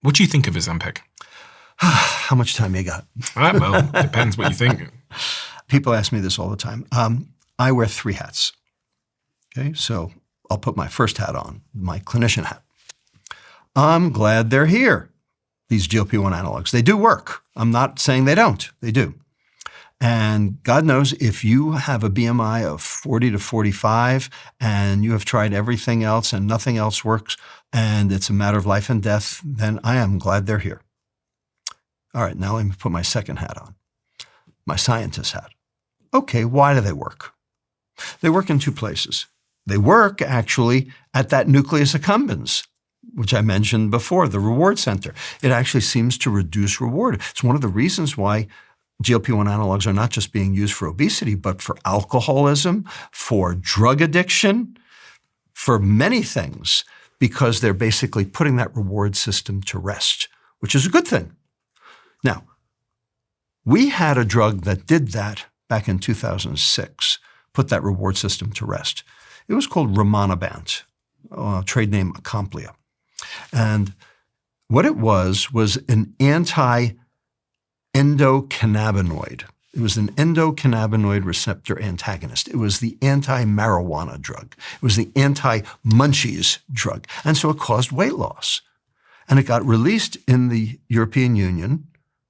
What do you think of Ozempic? How much time you got? Well, depends what you think. People ask me this all the time. I wear 3 hats. Okay, so I'll put my first hat on, my clinician hat. I'm glad they're here, these GLP-1 analogs. They do work. I'm not saying they don't. They do. And God knows if you have a BMI of 40 to 45 and you have tried everything else and nothing else works and it's a matter of life and death, then I am glad they're here. All right, now let me put my second hat on, my scientist hat. Okay, why do they work? They work in 2 places. They work actually at that nucleus accumbens, which I mentioned before, the reward center. It actually seems to reduce reward. It's one of the reasons why GLP-1 analogs are not just being used for obesity, but for alcoholism, for drug addiction, for many things, because they're basically putting that reward system to rest, which is a good thing. Now, we had a drug that did that back in 2006, put that reward system to rest. It was called rimonabant, trade name Acomplia. And what it was an anti-endocannabinoid. It was an endocannabinoid receptor antagonist. It was the anti-marijuana drug. It was the anti-munchies drug. And so it caused weight loss. And it got released in the European Union.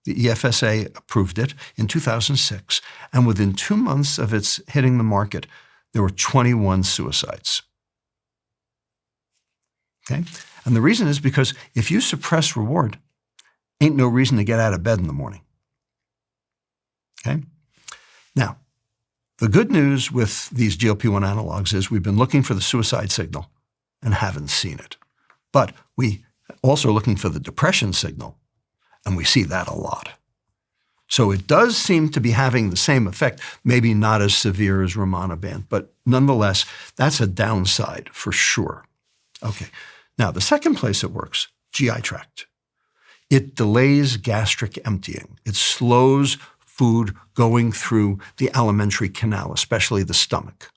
The EFSA approved it in 2006. And within 2 months of its hitting the market, there were 21 suicides. Okay? And the reason is because if you suppress reward, ain't no reason to get out of bed in the morning. Okay? Now, the good news with these GLP-1 analogs is we've been looking for the suicide signal and haven't seen it. But we also looking for the depression signal, and we see that a lot. So it does seem to be having the same effect, maybe not as severe as rimonabant, but nonetheless, that's a downside for sure. Okay. Now, the second place it works, GI tract. It delays gastric emptying. It slows food going through the alimentary canal, especially the stomach.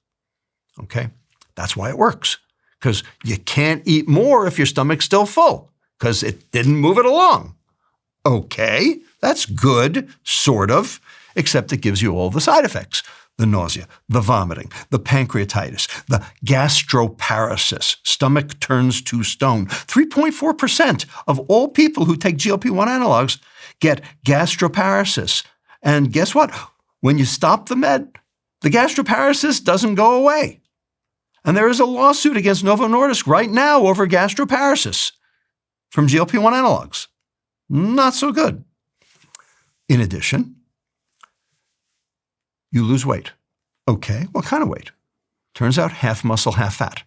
Okay? That's why it works, because you can't eat more if your stomach's still full, because it didn't move it along. Okay, that's good, sort of, except it gives you all the side effects. The nausea, the vomiting, the pancreatitis, the gastroparesis, stomach turns to stone. 3.4% of all people who take GLP-1 analogs get gastroparesis. And guess what? When you stop the med, the gastroparesis doesn't go away. And there is a lawsuit against Novo Nordisk right now over gastroparesis from GLP-1 analogs. Not so good. In addition, you lose weight. Okay, what kind of weight? Turns out half muscle, half fat.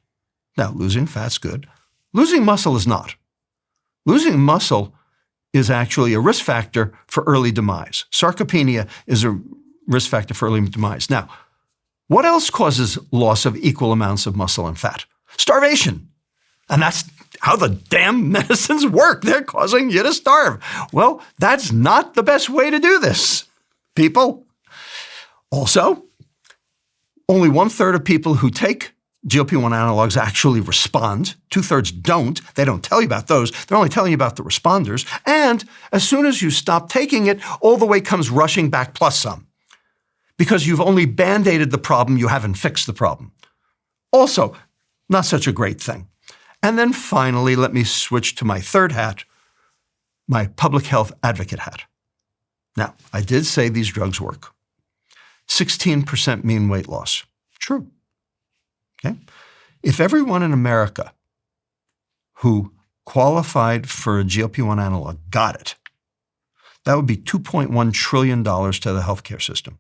Now, losing fat's good. Losing muscle is not. Losing muscle is actually a risk factor for early demise. Sarcopenia is a risk factor for early demise. Now, what else causes loss of equal amounts of muscle and fat? Starvation. And that's how the damn medicines work. They're causing you to starve. Well, that's not the best way to do this, people. Also, only 1/3 of people who take GLP-1 analogs actually respond. 2/3 don't. They don't tell you about those. They're only telling you about the responders. And as soon as you stop taking it, all the weight comes rushing back plus some. Because you've only band-aided the problem, you haven't fixed the problem. Also, not such a great thing. And then finally, let me switch to my third hat, my public health advocate hat. Now, I did say these drugs work. 16% mean weight loss. True. Okay? If everyone in America who qualified for a GLP-1 analog got it, that would be $2.1 trillion to the healthcare system,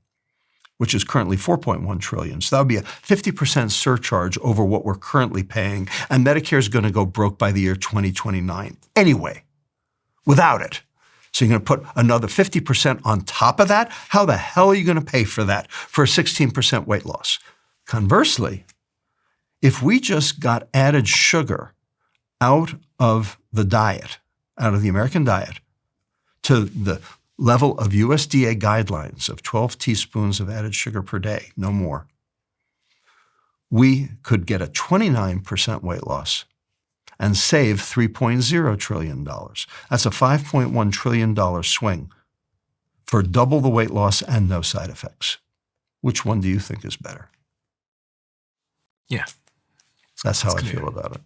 which is currently $4.1 trillion. So that would be a 50% surcharge over what we're currently paying, and Medicare is going to go broke by the year 2029 anyway, without it. So you're going to put another 50% on top of that? How the hell are you going to pay for that for a 16% weight loss? Conversely, if we just got added sugar out of the diet, out of the American diet, to the level of USDA guidelines of 12 teaspoons of added sugar per day, no more, we could get a 29% weight loss and save $3.0 trillion. That's a $5.1 trillion swing for double the weight loss and no side effects. Which one do you think is better? Yeah. That's how I clear. feel about it.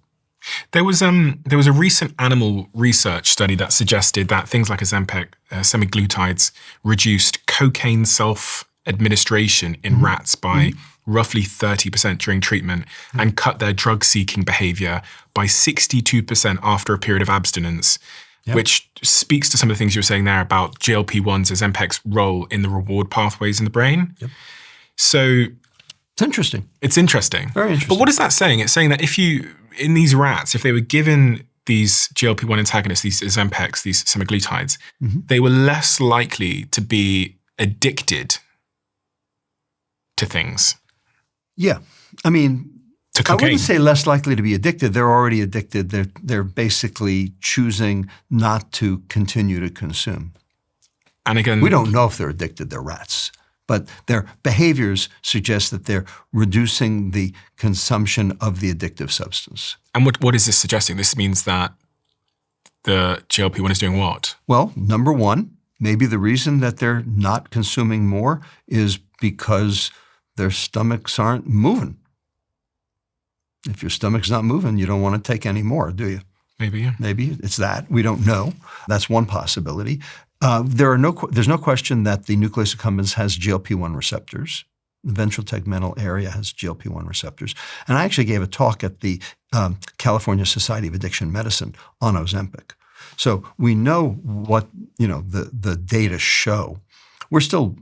There was a recent animal research study that suggested that things like Ozempic, semaglutides, reduced cocaine self-administration in rats by roughly 30% during treatment and cut their drug-seeking behavior by 62% after a period of abstinence, which speaks to some of the things you were saying there about GLP-1s, Ozempic's role in the reward pathways in the brain. Yep. So it's interesting. It's interesting. Very interesting. But what is that saying? It's saying that in these rats, if they were given these GLP-1 antagonists, these Ozempics, these semaglutides, they were less likely to be addicted to things. Yeah. I mean, to cocaine. I wouldn't say less likely to be addicted. They're already addicted. They're basically choosing not to continue to consume. And again, we don't know if they're addicted. They're rats. But their behaviors suggest that they're reducing the consumption of the addictive substance. And what is this suggesting? This means that the GLP-1 is doing what? Well, number one, maybe the reason that they're not consuming more is because their stomachs aren't moving. If your stomach's not moving, you don't want to take any more, do you? Maybe, yeah. Maybe it's that. We don't know. That's one possibility. There's no question that the nucleus accumbens has GLP-1 receptors. The ventral tegmental area has GLP-1 receptors. And I actually gave a talk at the California Society of Addiction Medicine on Ozempic. So we know what the data show. We're still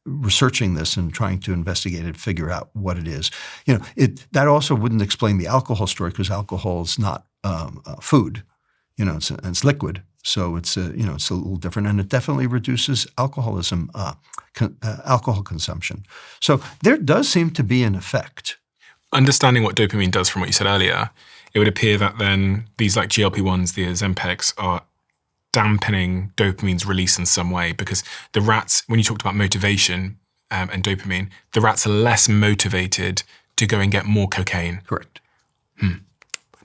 researching this and trying to investigate it, figure out what it is. That also wouldn't explain the alcohol story because alcohol is not food. It's liquid. So it's a little different, and it definitely reduces alcohol consumption. So there does seem to be an effect. Understanding what dopamine does from what you said earlier, it would appear that then these like GLP-1s, the Ozempics, are dampening dopamine's release in some way because the rats, when you talked about motivation and dopamine, the rats are less motivated to go and get more cocaine. Correct.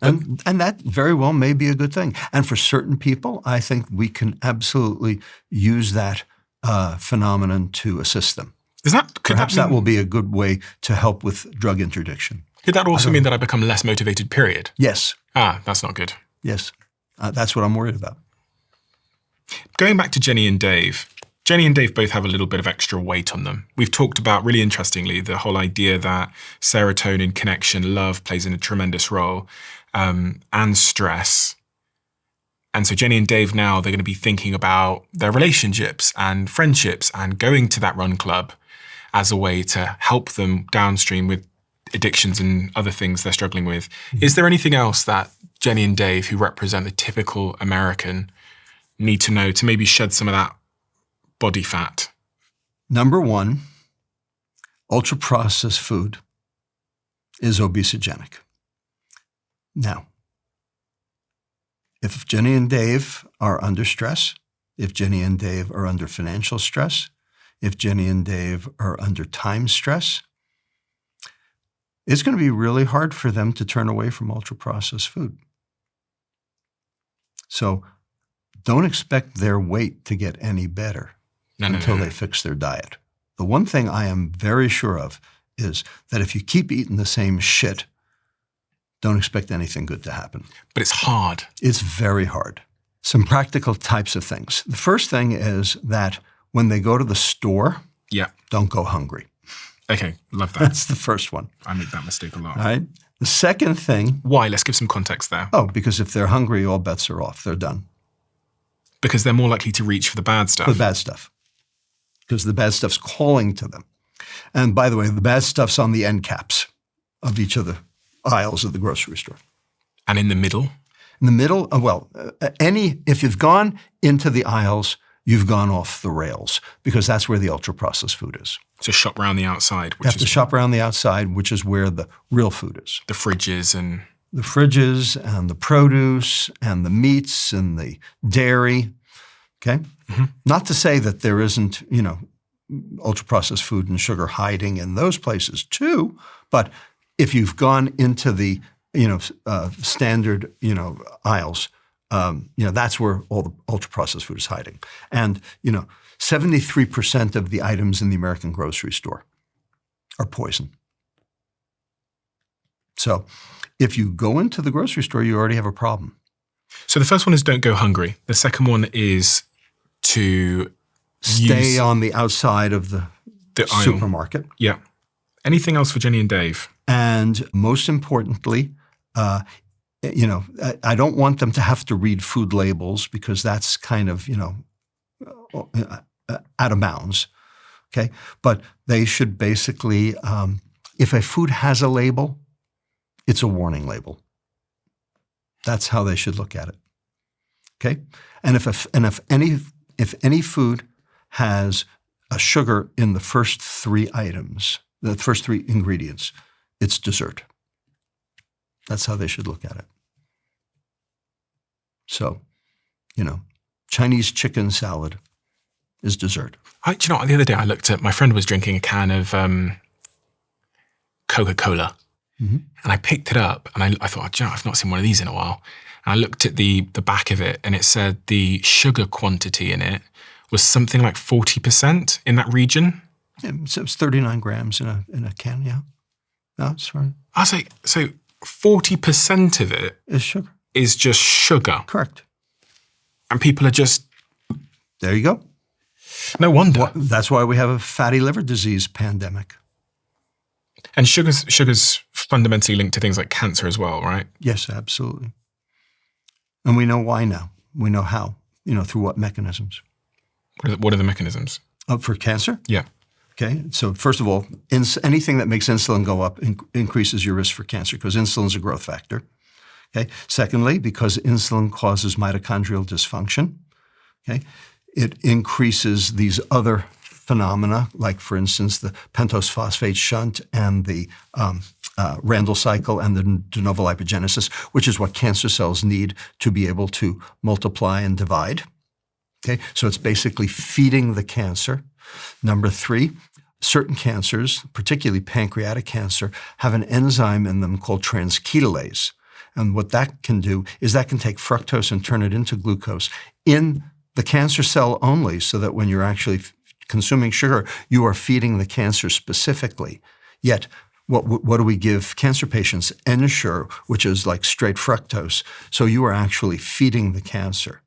And that very well may be a good thing. And for certain people, I think we can absolutely use that phenomenon to assist them. Perhaps that will be a good way to help with drug interdiction. Could that also mean that I become less motivated, period? Yes. That's not good. Yes. That's what I'm worried about. Going back to Jenny and Dave. Jenny and Dave both have a little bit of extra weight on them. We've talked about, really interestingly, the whole idea that serotonin, connection, love plays in a tremendous role. And stress. And so Jenny and Dave now, they're going to be thinking about their relationships and friendships and going to that run club as a way to help them downstream with addictions and other things they're struggling with. Is there anything else that Jenny and Dave, who represent the typical American, need to know to maybe shed some of that body fat? Number one, ultra-processed food is obesogenic. Now, if Jenny and Dave are under stress, if Jenny and Dave are under financial stress, if Jenny and Dave are under time stress, it's going to be really hard for them to turn away from ultra-processed food. So don't expect their weight to get any better until they fix their diet. The one thing I am very sure of is that if you keep eating the same shit, don't expect anything good to happen. But it's hard. It's very hard. Some practical types of things. The first thing is that when they go to the store, don't go hungry. Okay, love that. That's the first one. I make that mistake a lot. All right. The second thing. Why? Let's give some context there. Oh, because if they're hungry, all bets are off. They're done. Because they're more likely to reach for the bad stuff. For the bad stuff. Because the bad stuff's calling to them. And by the way, the bad stuff's on the end caps of each of the aisles of the grocery store. And in the middle? In the middle, if you've gone into the aisles, you've gone off the rails because that's where the ultra-processed food is. So shop around the outside. You have to shop around the outside, which is where the real food is. The fridges and the produce and the meats and the dairy, okay? Mm-hmm. Not to say that there isn't, ultra-processed food and sugar hiding in those places too, but if you've gone into the standard, aisles, that's where all the ultra-processed food is hiding. And, 73% of the items in the American grocery store are poison. So if you go into the grocery store, you already have a problem. So the first one is don't go hungry. The second one is to stay on the outside of the supermarket. Yeah. Anything else for Jenny and Dave? And most importantly, I don't want them to have to read food labels because that's kind of, out of bounds. Okay. But they should basically, if a food has a label, it's a warning label. That's how they should look at it. Okay. And if any food has a sugar in the first three items, the first three ingredients, it's dessert. That's how they should look at it. So, Chinese chicken salad is dessert. The other day I looked at, my friend was drinking a can of Coca-Cola. Mm-hmm. And I picked it up and I thought, I've not seen one of these in a while. And I looked at the back of it and it said the sugar quantity in it was something like 40% in that region. Yeah, so it's 39 grams in a can, yeah. No, that's right. I was like, so 40% of it is sugar. Is just sugar. Correct. And people are just... There you go. No wonder. That's why we have a fatty liver disease pandemic. And sugar's fundamentally linked to things like cancer as well, right? Yes, absolutely. And we know why now. We know how, through what mechanisms. What are the mechanisms? For cancer? Yeah. Okay. So first of all, anything that makes insulin go up increases your risk for cancer because insulin is a growth factor. Okay. Secondly, because insulin causes mitochondrial dysfunction. Okay. It increases these other phenomena, like, for instance, the pentose phosphate shunt and the Randle cycle and the de novo lipogenesis, which is what cancer cells need to be able to multiply and divide. Okay, so it's basically feeding the cancer. Number three, certain cancers, particularly pancreatic cancer, have an enzyme in them called transketolase. And what that can do is that can take fructose and turn it into glucose in the cancer cell only, so that when you're actually consuming sugar, you are feeding the cancer specifically. Yet, what do we give cancer patients? Ensure, which is like straight fructose. So you are actually feeding the cancer.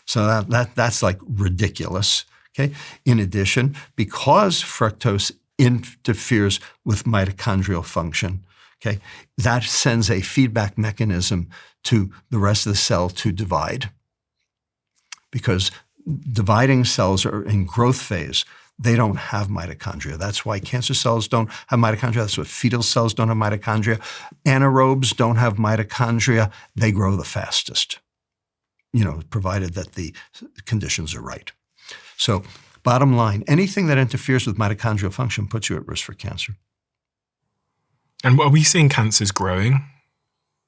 So that's like ridiculous. Okay. In addition, because fructose interferes with mitochondrial function, okay, that sends a feedback mechanism to the rest of the cell to divide. Because dividing cells are in growth phase, they don't have mitochondria. That's why cancer cells don't have mitochondria. That's why fetal cells don't have mitochondria. Anaerobes don't have mitochondria. They grow the fastest, provided that the conditions are right. So bottom line, anything that interferes with mitochondrial function puts you at risk for cancer. And are we seeing cancers growing?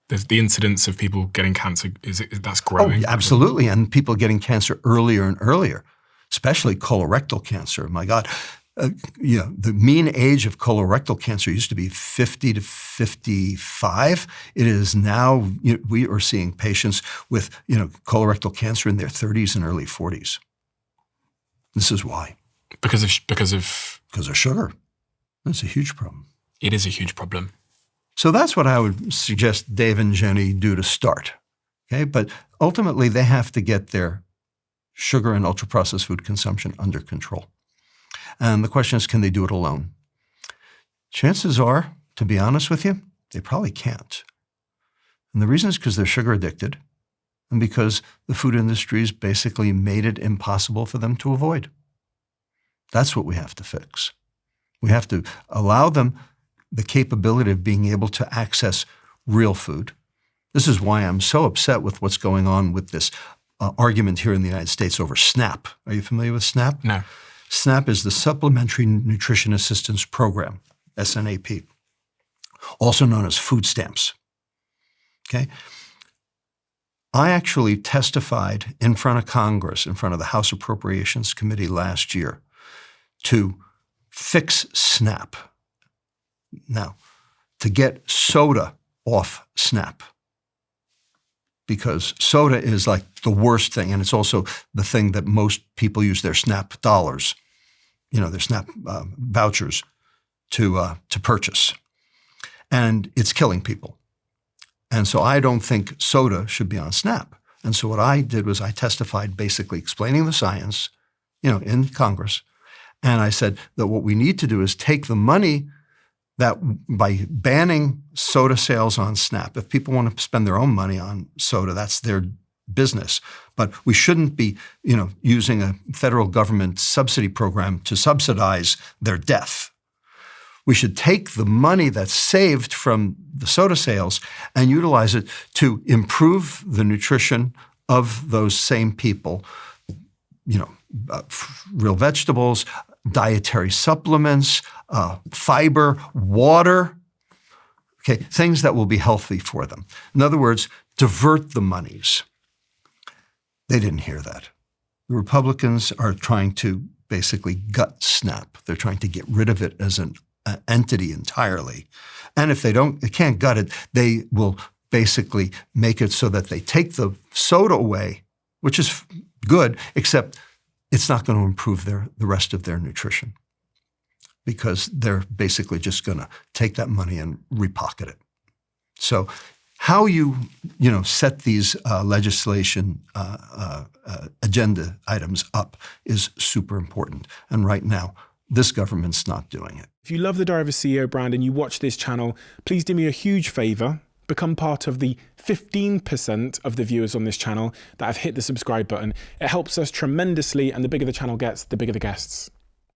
There's the incidence of people getting cancer, that's growing? Oh, absolutely. And people getting cancer earlier and earlier, especially colorectal cancer. My God, the mean age of colorectal cancer used to be 50 to 55. It is now, we are seeing patients with, colorectal cancer in their 30s and early 40s. This is why. Because of sugar. That's a huge problem. It is a huge problem. So that's what I would suggest Dave and Jenny do to start. Okay, but ultimately they have to get their sugar and ultra-processed food consumption under control. And the question is, can they do it alone? Chances are, to be honest with you, they probably can't. And the reason is because they're sugar addicted and because the food industry's basically made it impossible for them to avoid. That's what we have to fix. We have to allow them the capability of being able to access real food. This is why I'm so upset with what's going on with this argument here in the United States over SNAP. Are you familiar with SNAP? No. SNAP is the Supplementary Nutrition Assistance Program, SNAP, also known as food stamps. Okay? I actually testified in front of Congress, in front of the House Appropriations Committee last year to fix SNAP. Now, to get soda off SNAP, because soda is like the worst thing, and it's also the thing that most people use their SNAP dollars, their SNAP vouchers to purchase. And it's killing people. And so I don't think soda should be on SNAP. And so what I did was I testified basically explaining the science, in Congress. And I said that what we need to do is take the money that by banning soda sales on SNAP, if people want to spend their own money on soda, that's their business. But we shouldn't be, using a federal government subsidy program to subsidize their death. We should take the money that's saved from the soda sales and utilize it to improve the nutrition of those same people, real vegetables, dietary supplements, fiber, water, things that will be healthy for them. In other words, divert the monies. They didn't hear that. The Republicans are trying to basically gut SNAP. They're trying to get rid of it as an entity entirely. And if they can't gut it, they will basically make it so that they take the soda away, which is good, except it's not going to improve the rest of their nutrition, because they're basically just going to take that money and repocket it. So how you set these legislation agenda items up is super important. And right now, this government's not doing it. If you love the Diary of a CEO brand and you watch this channel, please do me a huge favor. Become part of the 15% of the viewers on this channel that have hit the subscribe button. It helps us tremendously, and the bigger the channel gets, the bigger the guests.